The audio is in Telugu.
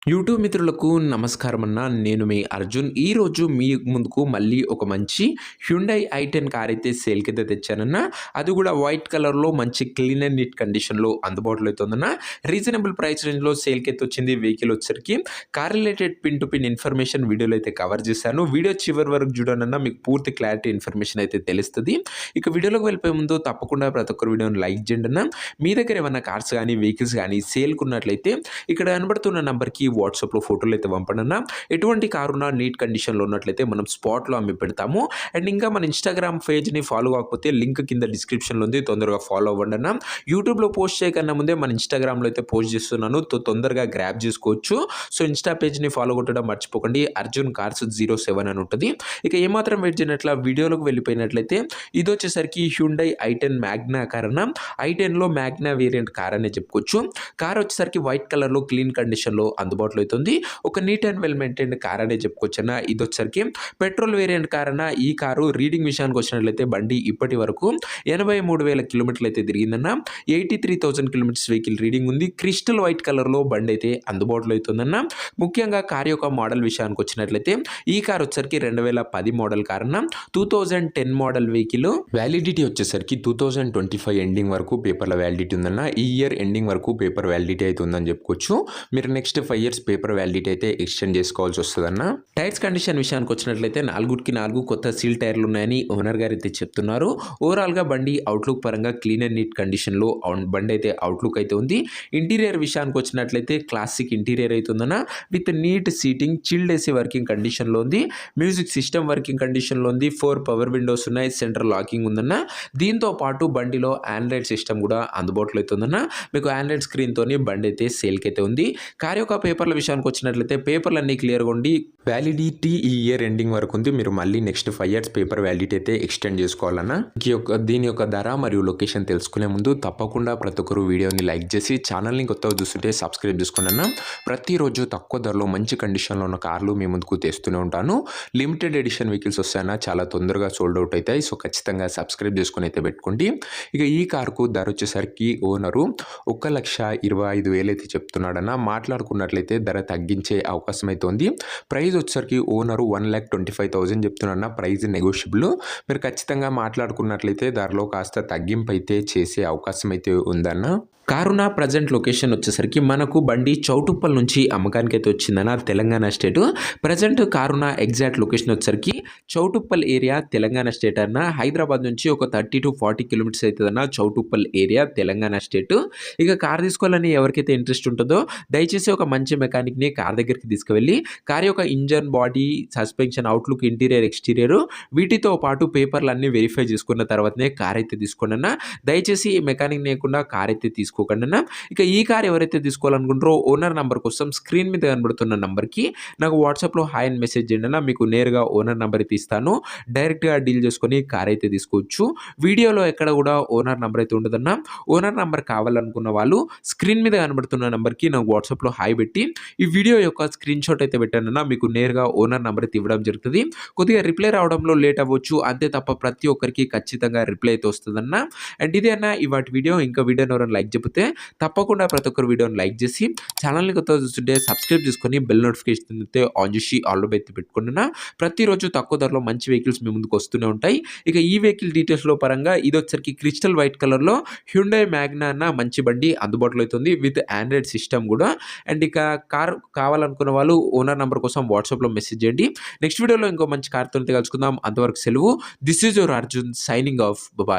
యూట్యూబ్ మిత్రులకు నమస్కారం అన్న. నేను మీ అర్జున్. ఈరోజు మీ ముందుకు మళ్ళీ ఒక మంచి హ్యుండై ఐ10 కార్ అయితే సేల్‌కైతే తెచ్చానన్న. అది కూడా వైట్ కలర్‌లో మంచి క్లీన్ అండ్ నీట్ కండిషన్‌లో అందుబాటులో అయితే ఉందన్న. రీజనబుల్ ప్రైస్ రేంజ్‌లో సేల్‌కైతే వచ్చింది. వెహికల్ వచ్చేసరికి car related pin to pin information వీడియోలో అయితే కవర్ చేశాను. వీడియో చివరి వరకు చూడండన్న, మీకు పూర్తి క్లారిటీ ఇన్ఫర్మేషన్ అయితే తెలుస్తది. ఇక వీడియోలోకి వెళ్ళిపోయే ముందు తప్పకుండా ప్రతి ఒక్కరు వీడియోని లైక్ చేయండి అన్న. మీ దగ్గర ఏమన్నా కార్స్ గానీ, వెహికల్స్ గానీ సేల్‌కి ఉన్నట్లయితే ఇక్కడ కనబడుతున్న నంబర్‌కి వాట్సాప్‌లో ఫోటోలు అయితే పంపండన్న. ఎటువంటి కారున్నా నీట్ కండిషన్‌లో ఉన్నట్లయితే మనం స్పాట్‌లో అమ్మి పెడతాము. అండ్ ఇంకా మన ఇన్‌స్టాగ్రామ్ పేజ్‌ని ఫాలో కాకపోతే లింక్ కింద డిస్క్రిప్షన్‌లో ఉంది. తొందరగా ఫాలో అవ్వండన్న. యూట్యూబ్‌లో పోస్ట్ చేయకన్నా ముందే మన ఇన్‌స్టాగ్రామ్‌లో అయితే పోస్ట్ చేస్తున్నాను. తొందరగా గ్రాబ్ చేసుకోవచ్చు. సో ఇన్‌స్టా పేజ్‌ని ఫాలో కొట్టడం మర్చిపోకండి. అర్జున్ కార్స్ 07 అని ఉంటది. ఇక ఏమాత్రం వెయిట్ చేయనట్ల వీడియోలోకి వెళ్ళిపోయినట్లయితే ఇదొచ్చేసరికి హ్యుండై ఐ10 మ్యాగ్నా కార్ అన్న. ఐ10లో మ్యాగ్నా వేరియంట్ కార్ అనే చెప్పుకోవచ్చు. కార్ వచ్చేసరికి వైట్ కలర్‌లో క్లీన్ కండిషన్‌లో అందుబాటులో అవుతుంది. ఒక neat and well maintained car అనే చెప్పుకోవచ్చన్న. ఇది వచ్చేసరికి పెట్రోల్ వేరియంట్ కార్ అన్న. ఈ కారు రీడింగ్ విషయానికి వచ్చినట్లయితే బండి ఇప్పటి వరకు 83,000 కిలోమీటర్లు అయితే తిరిగిందన్న. 83,000 కిలోమీటర్స్ వెహికల్ రీడింగ్ ఉంది. క్రిస్టల్ వైట్ కలర్‌లో బండి అయితే అందుబాటులో అవుతుందన్న. ముఖ్యంగా కార్ యొక్క మోడల్ విషయానికి వచ్చినట్లయితే ఈ కార్ వచ్చేసరికి 2010 మోడల్ కార్ అన్న. 2010 మోడల్ వెహికల్ వ్యాలిడిటీ వచ్చేసరికి 2025 ఎండింగ్ వరకు పేపర్ల వ్యాలిడిటీ ఉందన్న. ఈ ఇయర్ ఎండింగ్ వరకు పేపర్ వ్యాలిడిటీ అయితే ఉందని చెప్పుకోవచ్చు. మీరు నెక్స్ట్ 5 ఇయర్స్ పేపర్ వ్యాలిడిటీ అయితే ఎక్స్టెండ్ చేసుకోవాల్సి వస్తుందన్న. టైర్స్ కండిషన్ విషయానికి వచ్చినట్లయితే 4 కొత్త సీల్ టైర్లు ఉన్నాయని ఓనర్ గారు అయితే చెప్తున్నారు. ఓవరాల్గా బండి అవుట్లుక్ పరంగా క్లీన్ అండ్ నీట్ కండిషన్లో బండి అయితే అవుట్లుక్ అయితే ఉంది. ఇంటీరియర్ విషయానికి వచ్చినట్లయితే క్లాసిక్ ఇంటీరియర్ అవుతుందన్న. With neat seating, chilled AC working కండిషన్లో ఉంది. మ్యూజిక్ సిస్టమ్ వర్కింగ్ కండిషన్లో ఉంది. 4 పవర్ విండోస్ ఉన్నాయి. సెంట్రల్ లాకింగ్ ఉందన్న. దీంతో పాటు బండిలో ఆండ్రాయిడ్ సిస్టమ్ కూడా అందుబాటులో అవుతుందన్న. మీకు ఆండ్రాయిడ్ స్క్రీన్తోని బండి అయితే సేల్కి అయితే ఉంది. కార్ యొక్క పేపర్ల విషయానికి వచ్చినట్లయితే పేపర్లు అన్నీ క్లియర్గా ఉండి వ్యాలిడిటీ ఈ ఇయర్ ఎండింగ్ వరకు ఉంది. మీరు మళ్ళీ నెక్స్ట్ 5 ఇయర్స్ పేపర్ వ్యాలిడిటీ అయితే ఎక్స్టెండ్ చేసుకోవాలన్నా. దీని యొక్క ధర మరియు లొకేషన్ తెలుసుకునే ముందు తప్పకుండా ప్రతి ఒక్కరు వీడియోని లైక్ చేసి ఛానల్ని కొత్తగా చూస్తుంటే సబ్స్క్రైబ్ చేసుకోండి అన్న. ప్రతిరోజు తక్కువ ధరలో మంచి కండిషన్లో ఉన్న కార్లు మీ ముందుకు తెస్తూనే ఉంటాను. లిమిటెడ్ ఎడిషన్ వెహికల్స్ వస్తాయన్నా చాలా తొందరగా సోల్డ్ అవుట్ అవుతాయి. సో ఖచ్చితంగా సబ్స్క్రైబ్ చేసుకుని అయితే పెట్టుకోండి. ఇక ఈ కార్కు ధర వచ్చేసరికి ఓనరు 1,25,000 అయితే చెప్తున్నాడన్న. మాట్లాడుకున్నట్లయితే ధర తగ్గించే అవకాశం అయితే ఉంది. ప్రైస్ వచ్చేసరికి ఓనరు 1,25,000 చెప్తున్నా. Price negotiable. మీరు ఖచ్చితంగా మాట్లాడుకున్నట్లయితే ధరలో కాస్త తగ్గింపు అయితే చేసే అవకాశం అయితే ఉందన్న. కారున్న ప్రజెంట్ లొకేషన్ వచ్చేసరికి మనకు బండి చౌటుప్పల్ నుంచి అమ్మకానికి అయితే వచ్చిందన్న, తెలంగాణ స్టేట్. ప్రజెంట్ కారున్న ఎగ్జాక్ట్ లొకేషన్ వచ్చేసరికి చౌటుప్పల్ ఏరియా, తెలంగాణ స్టేట్ అన్న. హైదరాబాద్ నుంచి ఒక 30 to 40 కిలోమీటర్స్ అవుతుందన్న చౌటుప్పల్ ఏరియా, తెలంగాణ స్టేట్. ఇక కార్ తీసుకోవాలని ఎవరికైతే ఇంట్రెస్ట్ ఉంటుందో దయచేసి ఒక మంచి మెకానిక్ని కార్ దగ్గరికి తీసుకువెళ్ళి కార్ యొక్క engine, body, suspension, outlook, interior, exterior వీటితో పాటు పేపర్లు అన్నీ వెరిఫై చేసుకున్న తర్వాతనే కార్ అయితే తీసుకోండి అన్న. దయచేసి మెకానిక్ లేకుండా కార్ అయితే తీసుకోకండి అన్న. ఇక ఈ కార్ ఎవరైతే తీసుకోవాలనుకుంటారో ఓనర్ నంబర్ కోసం స్క్రీన్ మీద కనబడుతున్న నంబర్కి నాకు వాట్సాప్లో హాయ్ అని మెసేజ్ చేయండి అన్న. మీకు నేరుగా ఓనర్ నంబర్ అయితే ఇస్తాను. డైరెక్ట్గా డీల్ చేసుకొని కార్ అయితే తీసుకోవచ్చు. వీడియోలో ఎక్కడ కూడా ఓనర్ నంబర్ అయితే ఉండదన్న. ఓనర్ నంబర్ కావాలనుకున్న వాళ్ళు స్క్రీన్ మీద కనబడుతున్న నంబర్కి నాకు వాట్సాప్లో హాయ్ పెట్టి ఈ వీడియో యొక్క స్క్రీన్ షాట్ అయితే పెట్టానన్నా. మీకు నేరుగా ఓనర్ నంబర్ అయితే ఇవ్వడం జరుగుతుంది. కొద్దిగా రిప్లై రావడంలో లేట్ అవ్వచ్చు, అంతే తప్ప ప్రతి ఒక్కరికి ఖచ్చితంగా రిప్లై అయితే వస్తుందన్న. అండ్ ఇదే అన్న ఇవాటి వీడియో. ఇంకా వీడియోని ఎవరైనా లైక్ చెప్తే తప్పకుండా ప్రతి ఒక్కరు వీడియోని లైక్ చేసి ఛానల్ని కొత్తగా చూస్తుంటే సబ్స్క్రైబ్ చేసుకొని బెల్ నోటిఫికేషన్ అయితే ఆన్ చేసి ఆల్ అయితే పెట్టుకున్నా. ప్రతిరోజు తక్కువ ధరలో మంచి వెహికల్స్ మీ ముందుకు వస్తూనే ఉంటాయి. ఇక ఈ వెహికల్ డీటెయిల్స్లో పరంగా ఇది వచ్చరికి క్రిస్టల్ వైట్ కలర్లో హ్యుండై మ్యాగ్నా అన్న మంచి బండి అందుబాటులో అవుతుంది విత్ ఆండ్రాయిడ్ సిస్టమ్ కూడా. అండ్ ఇక కార్ కావాలనుకున్న వాళ్ళు ఓనర్ నంబర్ కోసం వాట్సాప్లో మెసేజ్ చేయండి. నెక్స్ట్ వీడియోలో ఇంకో మంచి కార్తో కలుసుకుందాం. అంతవరకు సెలవు. This is your Arjun signing off. Bye.